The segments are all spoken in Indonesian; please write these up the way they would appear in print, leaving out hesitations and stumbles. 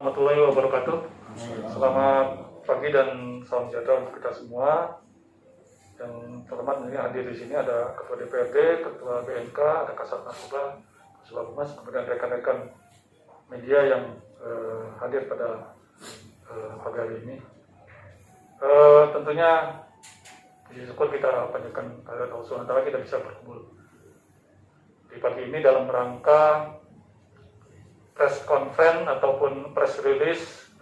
Warahmatullahi wabarakatuh. Selamat pagi dan salam sejahtera untuk kita semua. Dan terhormat ini hadir di sini ada Ketua DPRD, Ketua BNK, ada Kasat Narkoba, Kasubag Humas, kemudian rekan-rekan media yang hadir pada pagi hari ini. Tentunya puji syukur kita panjatkan kehadirat Allah SWT kita bisa berkumpul di pagi ini dalam rangka press conference ataupun press release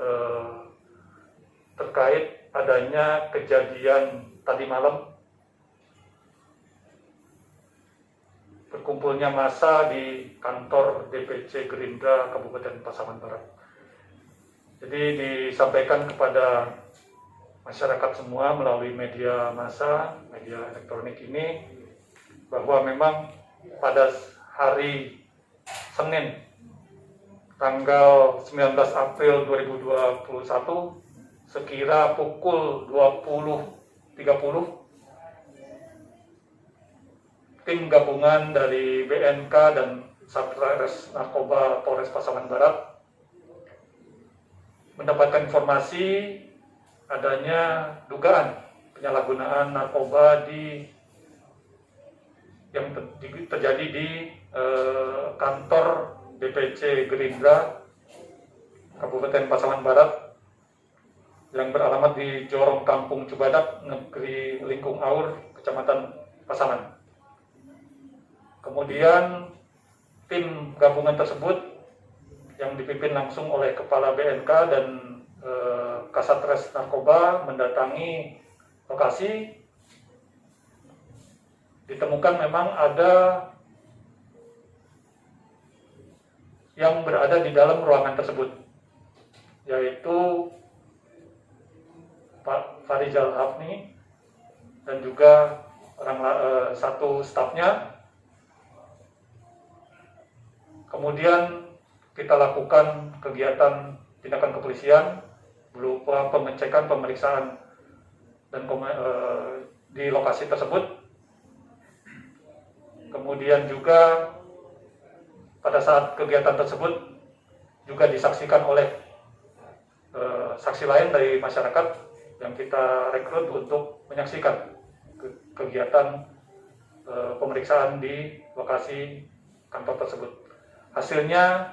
terkait adanya kejadian tadi malam berkumpulnya massa di kantor DPC Gerindra Kabupaten Pasaman Barat. Jadi disampaikan kepada masyarakat semua melalui media massa, media elektronik ini, bahwa memang pada hari Senin tanggal 19 April 2021 sekira pukul 20.30 tim gabungan dari BNK dan Satres Narkoba Polres Pasaman Barat mendapatkan informasi adanya dugaan penyalahgunaan narkoba yang terjadi di kantor DPC Gerindra Kabupaten Pasaman Barat yang beralamat di Jorong Kampung Cubadak, Negeri Lingkung Aur, Kecamatan Pasaman. Kemudian tim gabungan tersebut yang dipimpin langsung oleh Kepala BNK dan Kasatres Narkoba mendatangi lokasi. Ditemukan memang ada yang berada di dalam ruangan tersebut, yaitu Pak Farijal Hafni dan juga satu stafnya. Kemudian kita lakukan kegiatan tindakan kepolisian berupa pengecekan, pemeriksaan dan di lokasi tersebut. Kemudian juga pada saat kegiatan tersebut juga disaksikan oleh saksi lain dari masyarakat yang kita rekrut untuk menyaksikan kegiatan pemeriksaan di lokasi kantor tersebut. Hasilnya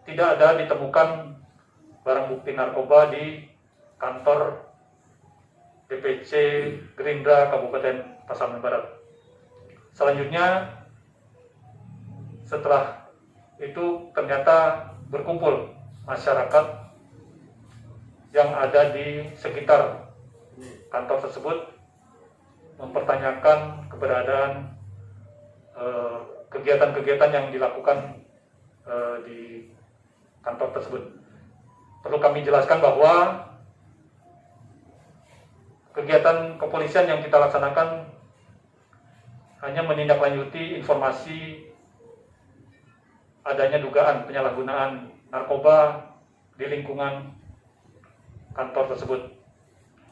tidak ada ditemukan barang bukti narkoba di kantor DPC Gerindra Kabupaten Pasaman Barat. Selanjutnya, setelah itu ternyata berkumpul masyarakat yang ada di sekitar kantor tersebut mempertanyakan keberadaan kegiatan-kegiatan yang dilakukan di kantor tersebut. Perlu kami jelaskan bahwa kegiatan kepolisian yang kita laksanakan hanya menindaklanjuti informasi adanya dugaan penyalahgunaan narkoba di lingkungan kantor tersebut.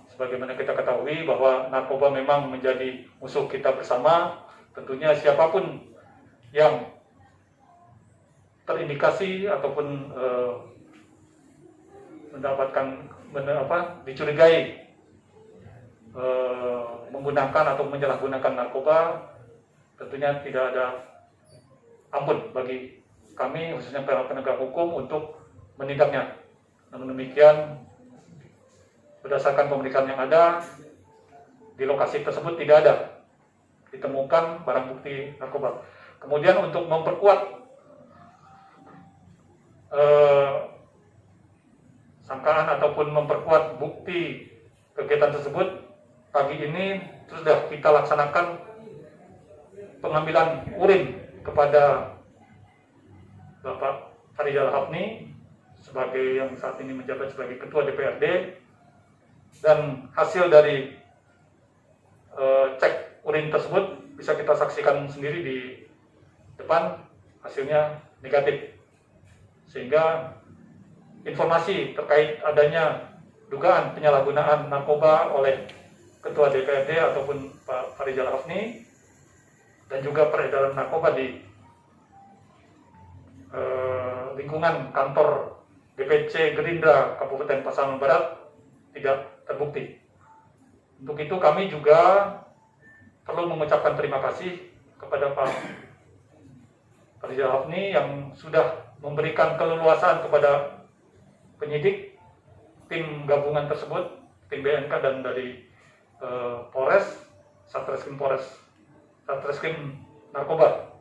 Sebagaimana kita ketahui bahwa narkoba memang menjadi musuh kita bersama. Tentunya siapapun yang terindikasi ataupun dicurigai menggunakan atau menyalahgunakan narkoba, tentunya tidak ada ampun bagi kami, khususnya para penegak hukum, untuk menindaknya. Namun demikian, berdasarkan pemeriksaan yang ada, di lokasi tersebut tidak ada ditemukan barang bukti narkoba. Kemudian untuk memperkuat sangkaan ataupun memperkuat bukti kegiatan tersebut, pagi ini sudah kita laksanakan pengambilan urin kepada Bapak Farijal Hafni sebagai yang saat ini menjabat sebagai Ketua DPRD, dan hasil dari cek urin tersebut bisa kita saksikan sendiri di depan, hasilnya negatif. Sehingga informasi terkait adanya dugaan penyalahgunaan narkoba oleh Ketua DPRD ataupun Pak Farijal Hafni dan juga peredaran narkoba di lingkungan kantor DPC Gerindra Kabupaten Pasaman Barat tidak terbukti. Untuk itu kami juga perlu mengucapkan terima kasih kepada Pak Rizal Hafni yang sudah memberikan keleluasan kepada penyidik tim gabungan tersebut, tim BNK dan dari Polres, Satreskrim Narkoba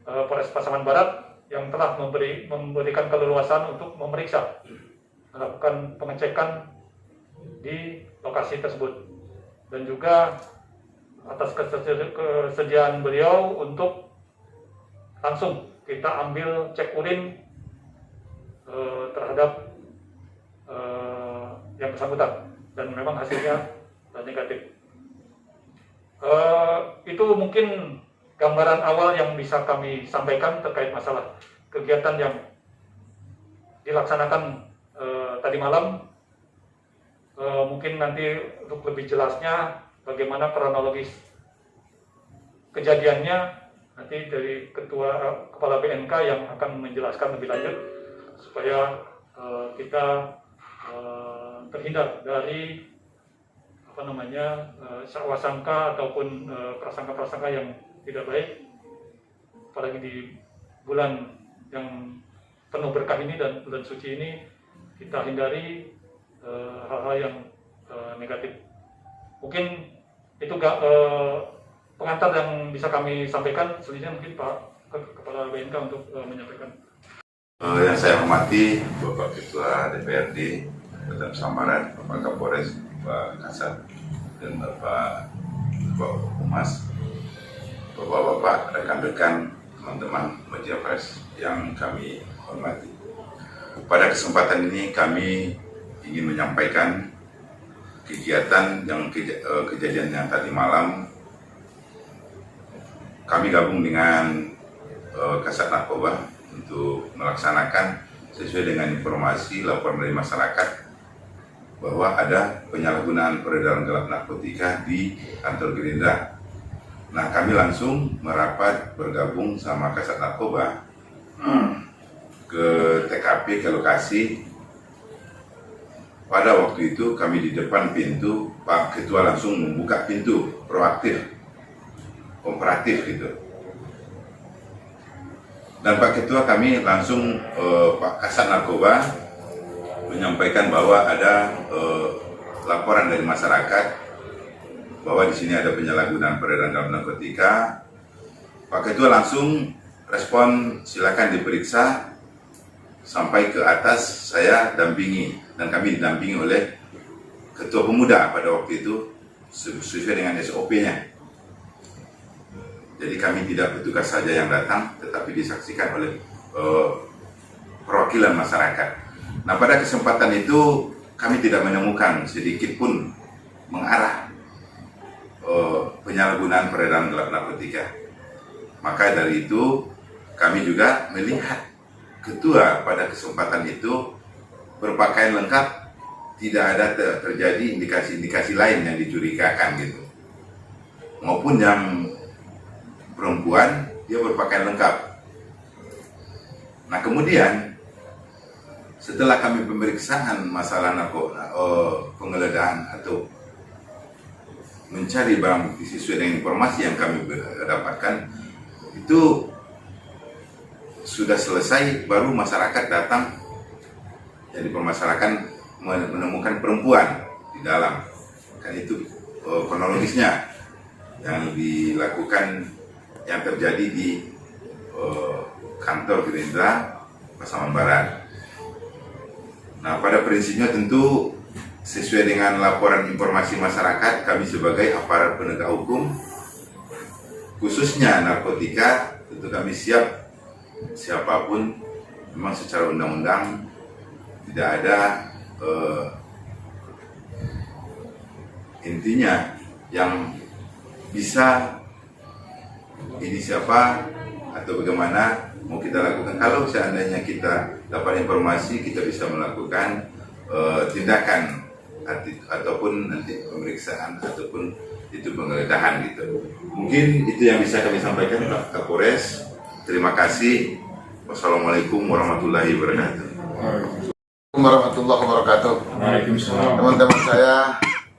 Polres Pasaman Barat yang telah memberikan keleluasan untuk memeriksa, melakukan pengecekan di lokasi tersebut, dan juga atas kesediaan beliau untuk langsung kita ambil cek urin terhadap yang bersangkutan, dan memang hasilnya negatif. Itu mungkin gambaran awal yang bisa kami sampaikan terkait masalah kegiatan yang dilaksanakan tadi malam. Mungkin nanti untuk lebih jelasnya bagaimana kronologis kejadiannya nanti dari Kepala BNK yang akan menjelaskan lebih lanjut supaya kita terhindar dari sangka ataupun prasangka-prasangka yang tidak baik, apalagi di bulan yang penuh berkah ini dan bulan suci ini. Kita hindari hal-hal yang negatif. Mungkin itu pengantar yang bisa kami sampaikan. Selanjutnya mungkin Pak Kepala BNK untuk menyampaikan. Yang saya hormati Bapak Ketua DPRD Kota Pasaman, Bapak Kapolres, Pak Kasat, dan Bapak Humas, Bapak-bapak, rekan-rekan, teman-teman media press yang kami hormati. Pada kesempatan ini kami ingin menyampaikan kegiatan yang kejadian yang tadi malam. Kami gabung dengan Kasat Narkoba untuk melaksanakan sesuai dengan informasi laporan dari masyarakat bahwa ada penyalahgunaan peredaran gelap narkotika di kantor Gerindra. Nah, kami langsung merapat bergabung sama Kasat Narkoba ke TKP, ke lokasi. Pada waktu itu kami di depan pintu, Pak Ketua langsung membuka pintu, proaktif, kooperatif gitu. Dan Pak Ketua kami langsung Pak Kasat Narkoba menyampaikan bahwa ada laporan dari masyarakat bahwa di sini ada penyalahgunaan peredaran gelap narkotika. Pak Ketua langsung respon, silakan diperiksa. Sampai ke atas saya dampingi, dan kami didampingi oleh Ketua Pemuda pada waktu itu sesuai dengan SOP-nya. Jadi kami tidak petugas saja yang datang, tetapi disaksikan oleh perwakilan masyarakat. Nah, pada kesempatan itu kami tidak menemukan sedikit pun mengarah penyalahgunaan peredaran gelap narkotika. Maka dari itu kami juga melihat Ketua pada kesempatan itu berpakaian lengkap, tidak ada terjadi indikasi-indikasi lain yang dicurigakan gitu. Maupun yang perempuan, dia berpakaian lengkap. Nah, kemudian setelah kami pemeriksaan masalah penggeledahan atau mencari barang bukti sesuai dengan informasi yang kami dapatkan, itu sudah selesai, baru masyarakat datang yang dipermasalahkan menemukan perempuan di dalam. Kan itu kronologisnya yang dilakukan, yang terjadi di kantor Gerindra Pasaman Barat. Nah, pada prinsipnya tentu sesuai dengan laporan informasi masyarakat, kami sebagai aparat penegak hukum, khususnya narkotika, tentu kami siap siapapun. Memang secara undang-undang tidak ada intinya yang bisa ini siapa atau bagaimana mau kita lakukan. Kalau seandainya kita dapat informasi, kita bisa melakukan tindakan ataupun nanti pemeriksaan ataupun itu penggeledahan gitu. Mungkin itu yang bisa kami sampaikan Pak Kapolres. Terima kasih Wassalamualaikum warahmatullahi wabarakatuh. Waalaikumsalam warahmatullahi wabarakatuh. Teman-teman saya,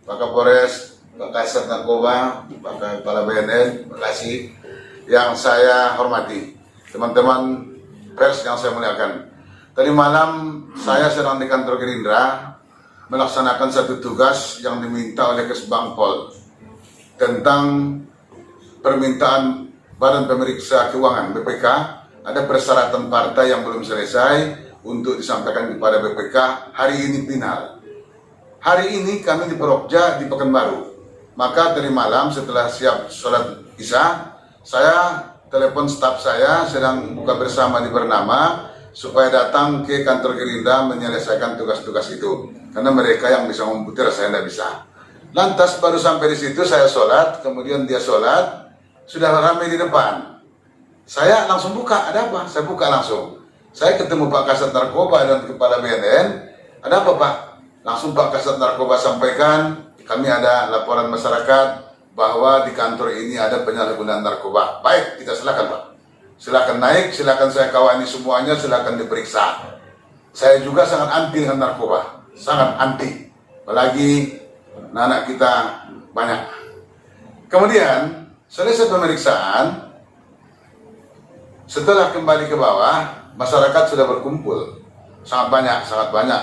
Pak Kapolres, Pak Kasat Narkoba, Pak Kepala BNN, terima kasih yang saya hormati. Teman-teman pers yang saya muliakan. Tadi malam saya sedang di kantor Gerindra melaksanakan satu tugas yang diminta oleh Kesbangpol tentang permintaan Badan Pemeriksa Keuangan BPK. Ada persyaratan partai yang belum selesai untuk disampaikan kepada BPK hari ini final. Hari ini kami di Perokja di Pekanbaru. Maka tadi malam setelah siap sholat Isya, saya telepon staf saya sedang buka bersama di Bernama supaya datang ke kantor Gerindra menyelesaikan tugas-tugas itu. Karena mereka yang bisa komputer, saya tidak bisa. Lantas baru sampai di situ saya sholat, kemudian dia sholat, sudah ramai di depan. Saya langsung buka, ada apa? Saya buka langsung. Saya ketemu Pak Kasat Narkoba dan Kepala BNN. Ada apa Pak? Langsung Pak Kasat Narkoba sampaikan, kami ada laporan masyarakat bahwa di kantor ini ada penyalahgunaan narkoba. Baik, kita silakan Pak. Silakan naik, silakan saya kawani semuanya, silakan diperiksa. Saya juga sangat anti dengan narkoba, sangat anti. Apalagi anak kita banyak. Kemudian selesai pemeriksaan, setelah kembali ke bawah, masyarakat sudah berkumpul. Sangat banyak, sangat banyak.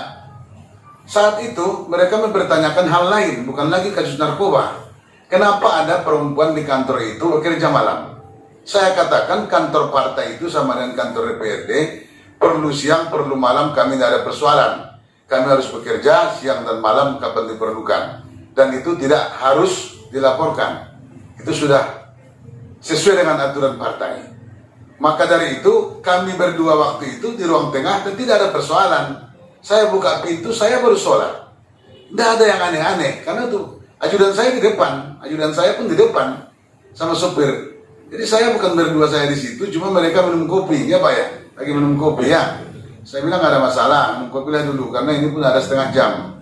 Saat itu mereka mempertanyakan hal lain, bukan lagi kasus narkoba. Kenapa ada perempuan di kantor itu bekerja malam? Saya katakan kantor partai itu sama dengan kantor DPRD, perlu siang, perlu malam, kami tidak ada persoalan. Kami harus bekerja siang dan malam kapan diperlukan. Dan itu tidak harus dilaporkan. Itu sudah sesuai dengan aturan partai. Maka dari itu kami berdua waktu itu di ruang tengah dan tidak ada persoalan. Saya buka pintu, saya baru sholat. Tidak ada yang aneh-aneh karena itu ajudan saya di depan, ajudan saya pun di depan sama sopir. Jadi saya bukan berdua saya di situ, cuma mereka minum kopi, ya Pak ya, lagi minum kopi ya. Saya bilang nggak ada masalah, minum kopi lah dulu karena ini pun ada setengah jam.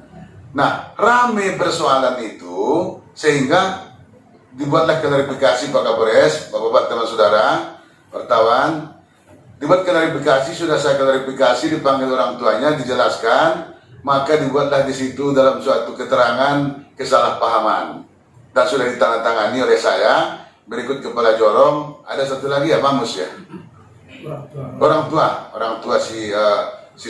Nah, rame persoalan itu sehingga dibuatlah klarifikasi Pak Kapolres, Bapak-bapak teman saudara, wartawan, dibuat klarifikasi, sudah saya klarifikasi, dipanggil orang tuanya, dijelaskan, maka dibuatlah di situ dalam suatu keterangan kesalahpahaman dan sudah ditandatangani oleh saya. Berikut Kepala Jorong, ada satu lagi ya, Mamus ya, orang tua si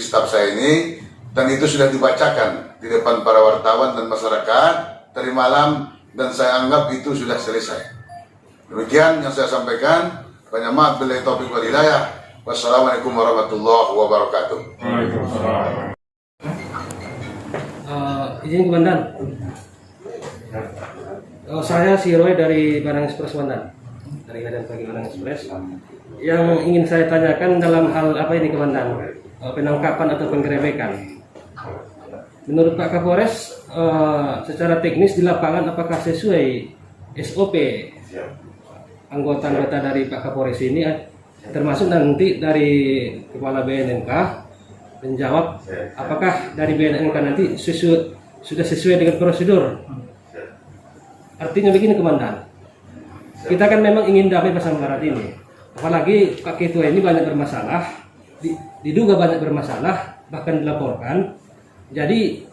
staf saya ini, dan itu sudah dibacakan di depan para wartawan dan masyarakat tadi malam, dan saya anggap itu sudah selesai. Demikian yang saya sampaikan. Banyak maaf, billahi taufiq wal hidayah. Wassalamualaikum warahmatullahi wabarakatuh. Izin Komandan. Saya si Roy dari Barang Express Komandan. Dari Medan Pagi Barang Express. Yang ingin saya tanyakan dalam hal apa ini Komandan? Penangkapan atau penggerebekan. Menurut Pak Kapolres, secara teknis di lapangan apakah sesuai SOP? Anggota-anggota dari Pak Kapolres ini, termasuk nanti dari Kepala BNNK menjawab apakah dari BNNK nanti sudah sesuai dengan prosedur. Artinya begini Komandan, kita kan memang ingin damai Pasar Barat ini, apalagi Pak Ketua ini banyak bermasalah, diduga banyak bermasalah, bahkan dilaporkan. Jadi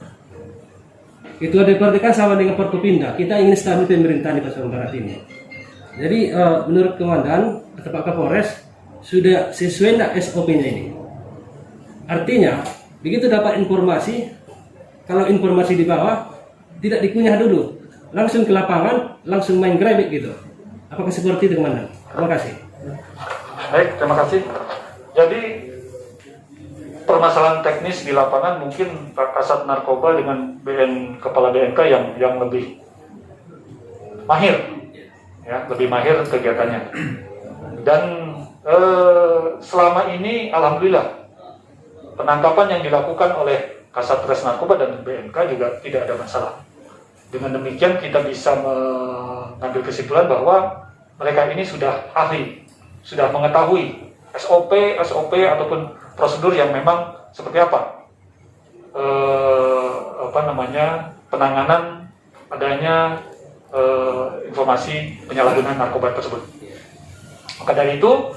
Ketua DPRD kan sama dengan Forkopimda, kita ingin stabil pemerintahan di Pasar Barat ini. Jadi menurut Komandan atau Pak Kapolres sudah sesuai enggak SOP-nya ini? Artinya begitu dapat informasi, kalau informasi di bawah tidak dikunyah dulu, langsung ke lapangan, langsung main grebek gitu. Apakah seperti itu Komandan? Terima kasih. Baik, terima kasih. Jadi permasalahan teknis di lapangan mungkin Pak Kasat Narkoba dengan Kepala BNK yang lebih mahir. Ya, lebih mahir kegiatannya. Dan selama ini alhamdulillah penangkapan yang dilakukan oleh Kasat Res Narkoba dan BNK juga tidak ada masalah. Dengan demikian kita bisa mengambil kesimpulan bahwa mereka ini sudah ahli, sudah mengetahui SOP ataupun prosedur yang memang seperti apa penanganan adanya informasi penyalahgunaan narkoba tersebut. Maka dari itu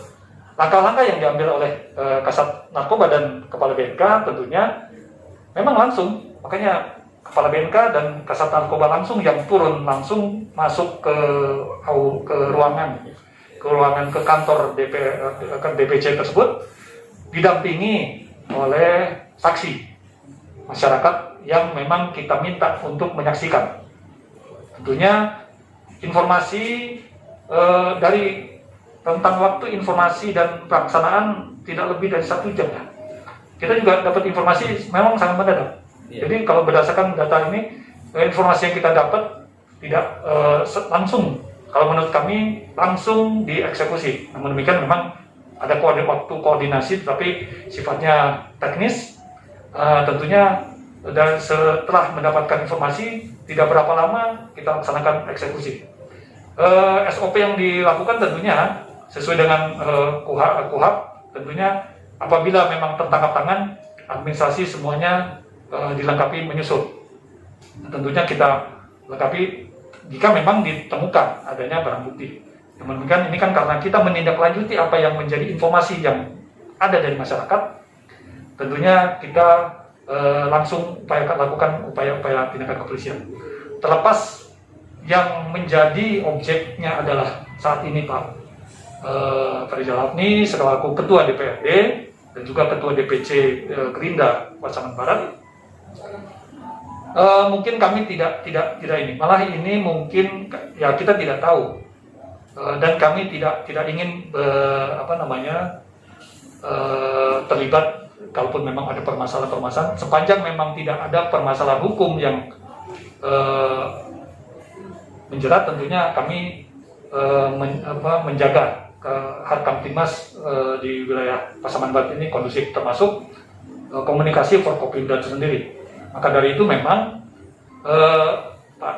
langkah-langkah yang diambil oleh Kasat Narkoba dan Kepala BNK tentunya memang langsung, makanya Kepala BNK dan Kasat Narkoba langsung yang turun langsung masuk ke ruangan, ke kantor DPC tersebut, didampingi oleh saksi masyarakat yang memang kita minta untuk menyaksikan. Tentunya informasi dari tentang waktu informasi dan pelaksanaan tidak lebih dari 1 jam ya. Kita juga dapat informasi memang sangat mendadak. Jadi kalau berdasarkan data ini, informasi yang kita dapat tidak langsung, kalau menurut kami langsung dieksekusi. Namun demikian memang ada waktu koordinasi, tapi sifatnya teknis. Tentunya dan setelah mendapatkan informasi tidak berapa lama kita laksanakan eksekusi. SOP yang dilakukan tentunya sesuai dengan KUHP, tentunya apabila memang tertangkap tangan, administrasi semuanya dilengkapi menyusul. Tentunya kita lengkapi jika memang ditemukan adanya barang bukti. Namun demikian ini kan karena kita menindaklanjuti apa yang menjadi informasi yang ada dari masyarakat, tentunya kita langsung lakukan upaya-upaya tindakan kepolisian. Terlepas yang menjadi objeknya adalah saat ini Pak Farizal Hafni selaku Ketua DPRD dan juga Ketua DPC Gerindra Pasaman Barat, mungkin kami tidak ini, malah ini mungkin ya kita tidak tahu dan kami tidak ingin terlibat kalaupun memang ada permasalahan sepanjang memang tidak ada permasalahan hukum yang menjerat, tentunya kami menjaga Harkamtibmas di wilayah Pasaman Barat ini kondusif, termasuk komunikasi Forkopimda itu sendiri. Maka dari itu memang Pak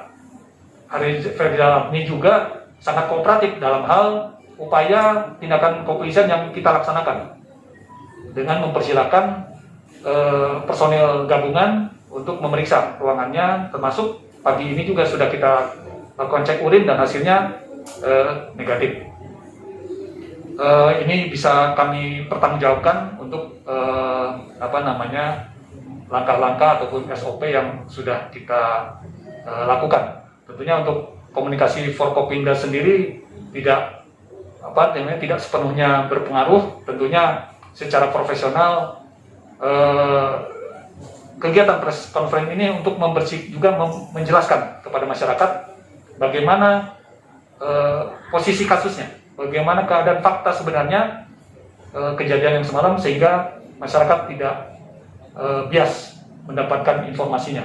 Farizal Hafni juga sangat kooperatif dalam hal upaya tindakan kepolisian yang kita laksanakan dengan mempersilahkan personil gabungan untuk memeriksa ruangannya, termasuk pagi ini juga sudah kita lakukan cek urin dan hasilnya negatif. Ini bisa kami pertanggungjawabkan untuk langkah-langkah ataupun SOP yang sudah kita lakukan. Tentunya untuk komunikasi Forkopimda sendiri tidak sepenuhnya berpengaruh. Tentunya secara profesional kegiatan press conference ini untuk menjelaskan kepada masyarakat bagaimana posisi kasusnya, bagaimana keadaan fakta sebenarnya kejadian yang semalam, sehingga masyarakat tidak bias mendapatkan informasinya.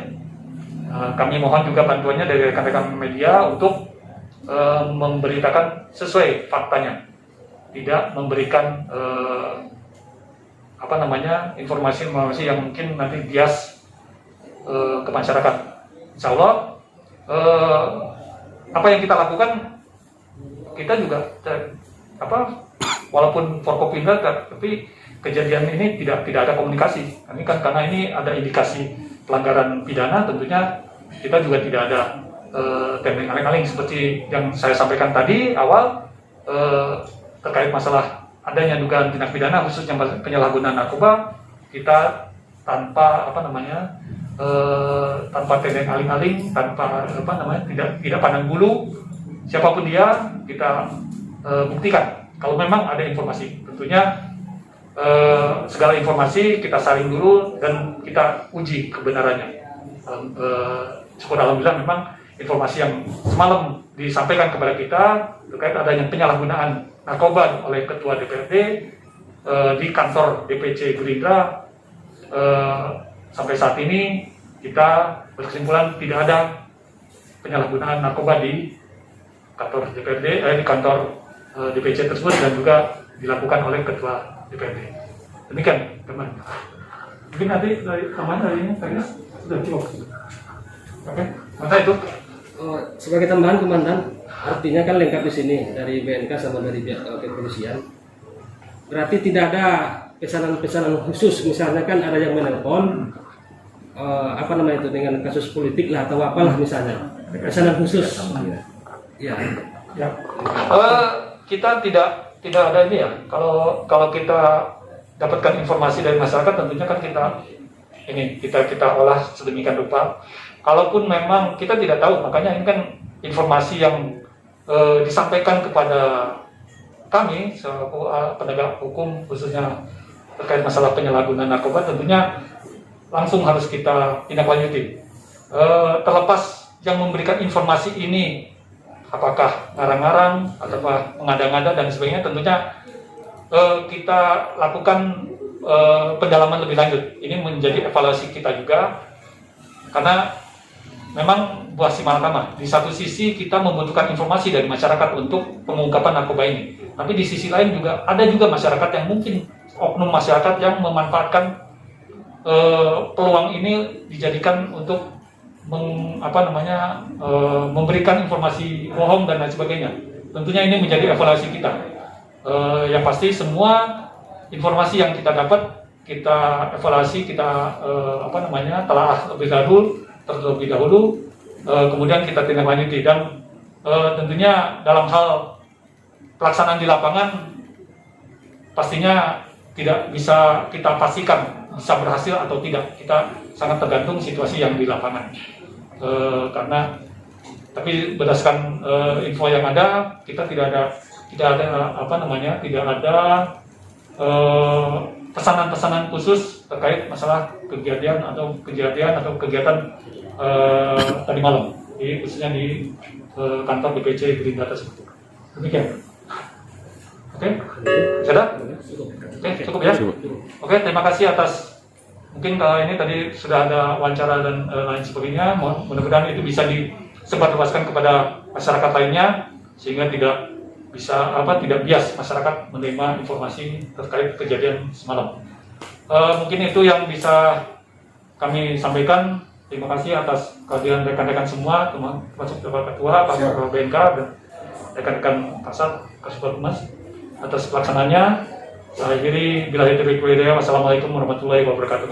Kami mohon juga bantuannya dari rekan-rekan media untuk memberitakan sesuai faktanya, tidak memberikan informasi yang mungkin nanti bias ke masyarakat. Insya Allah apa yang kita lakukan, kita juga walaupun Forkopimda, tapi kejadian ini tidak ada komunikasi. Ini kan karena ini ada indikasi pelanggaran pidana, tentunya kita juga tidak ada tendeng aling-aling seperti yang saya sampaikan tadi awal terkait masalah adanya dugaan tindak pidana khususnya penyalahgunaan narkoba. Kita tanpa tanpa tendeng aling-aling, tanpa tidak pandang bulu siapapun dia, kita buktikan kalau memang ada informasi. Tentunya segala informasi kita saring dulu dan kita uji kebenarannya. Syukur alhamdulillah memang informasi yang semalam disampaikan kepada kita terkait adanya penyalahgunaan narkoba oleh Ketua DPRD di kantor DPC Gerindra, sampai saat ini kita berkesimpulan tidak ada penyalahgunaan narkoba di kantor DPRD, di kantor DPC tersebut, dan juga dilakukan oleh Ketua DPRD. Demikian teman. Mungkin nanti dari teman hari ini kayaknya sudah cukup. Oke, masa itu. Sebagai tambahan Komandan, artinya kan lengkap di sini dari BNK sama dari kepolisian. Berarti tidak ada pesanan-pesanan khusus, misalnya kan ada yang menelpon dengan kasus politik lah atau apalah misalnya. Pesanan khusus. Ya. Kita tidak tidak ada ini ya. Kalau kita dapatkan informasi dari masyarakat, tentunya kan kita olah sedemikian rupa. Kalaupun memang kita tidak tahu, makanya ini kan informasi yang disampaikan kepada kami selaku penegak hukum, khususnya terkait masalah penyalahgunaan narkoba, tentunya langsung harus kita tindak lanjuti. Terlepas yang memberikan informasi ini apakah ngarang-ngarang atau mengada-ngada dan sebagainya, tentunya kita lakukan pendalaman lebih lanjut. Ini menjadi evaluasi kita juga, karena memang buah si malakama. Di satu sisi kita membutuhkan informasi dari masyarakat untuk pengungkapan narkoba ini, tapi di sisi lain juga ada masyarakat yang mungkin oknum masyarakat yang memanfaatkan peluang ini dijadikan untuk memberikan informasi bohong dan lain sebagainya. Tentunya ini menjadi evaluasi kita. Yang pasti semua informasi yang kita dapat kita evaluasi, kita telah terlebih dahulu, kemudian kita tindak lanjuti, dan tentunya dalam hal pelaksanaan di lapangan pastinya tidak bisa kita pastikan bisa berhasil atau tidak. Kita sangat tergantung situasi yang di lapangan. Tapi berdasarkan info yang ada, kita tidak ada pesanan-pesanan khusus terkait masalah kejadian atau kegiatan tadi malam, khususnya di kantor DPC Gerindra tersebut. Demikian. Oke, sudah? Oke, cukup ya? Oke, terima kasih atas, mungkin ini tadi sudah ada wawancara dan lain sebagainya. Mudah-mudahan itu bisa disebarluaskan kepada masyarakat lainnya, sehingga tidak bias masyarakat menerima informasi terkait kejadian semalam. Mungkin itu yang bisa kami sampaikan. Terima kasih atas kehadiran rekan-rekan semua, termasuk Bapak Ketua, Pak Ketua BNK, dan rekan-rekan Kasat, Kasubag Humas atas pelaksanaannya. Saya akhiri, billahi taufiq wal hidayah. Wassalamualaikum warahmatullahi wabarakatuh.